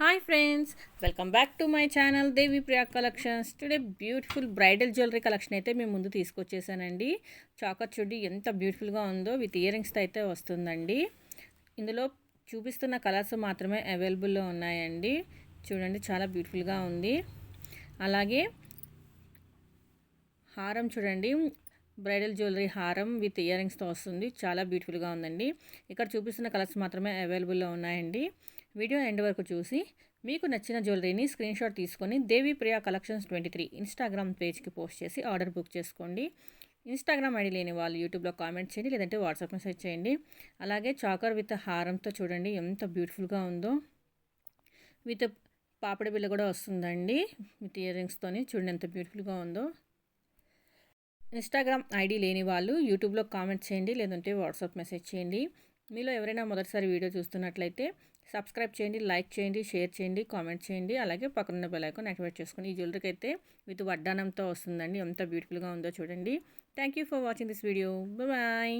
Hi friends, welcome back to my channel Devi Priya Collections. Today beautiful bridal jewellery collection అయితే మేము ముందు తీసుకొచ్చేసానండి. Choker చూడి ఎంత బ్యూటిఫుల్గా ఉందో విత్ ఇయర్ రింగ్స్తో అయితే వస్తుందండి. ఇందులో చూపిస్తున్న కలర్స్ మాత్రమే అవైలబుల్లో ఉన్నాయండి. చూడండి చాలా బ్యూటిఫుల్గా ఉంది. అలాగే హారం చూడండి, బ్రైడల్ జ్యువెలరీ హారం విత్ ఇయర్ రింగ్స్తో వస్తుంది. చాలా బ్యూటిఫుల్గా ఉందండి. ఇక్కడ చూపిస్తున్న కలర్స్ మాత్రమే అవైలబుల్లో ఉన్నాయండి. వీడియో ఎండ్ వరకు చూసి మీకు నచ్చిన జ్యువెలరీని స్క్రీన్ షాట్ తీసుకొని దేవి ప్రియా కలెక్షన్స్ 23 ఇన్స్టాగ్రామ్ పేజ్కి పోస్ట్ చేసి ఆర్డర్ బుక్ చేసుకోండి. ఇన్స్టాగ్రామ్ ఐడి లేని వాళ్ళు యూట్యూబ్లో కామెంట్ చేయండి, లేదంటే వాట్సాప్ మెసేజ్ చేయండి. అలాగే చాకర్ విత్ హారంతో చూడండి ఎంత బ్యూటిఫుల్గా ఉందో. విత్ పాపడి బిల్ల కూడా వస్తుందండి విత్ ఇయర్ రింగ్స్తోని. చూడండి ఎంత బ్యూటిఫుల్గా ఉందో. ఇన్స్టాగ్రామ్ ఐడి లేని వాళ్ళు యూట్యూబ్లో కామెంట్ చేయండి, లేదంటే వాట్సాప్ మెసేజ్ చేయండి. మీలో ఎవరైనా మొదటిసారి వీడియో చూస్తున్నట్లయితే సబ్స్క్రైబ్ చేయండి, లైక్ చేయండి, షేర్ చేయండి, కామెంట్ చేయండి. అలాగే పక్కనున్న బెల్ ఐకాన్ యాక్టివేట్ చేసుకొని ఈ జ్యువెలరీకి అయితే విత్ వడ్డానంతో వస్తుందండి. ఎంత బ్యూటిఫుల్గా ఉందో చూడండి. Thank you for watching this video. Bye.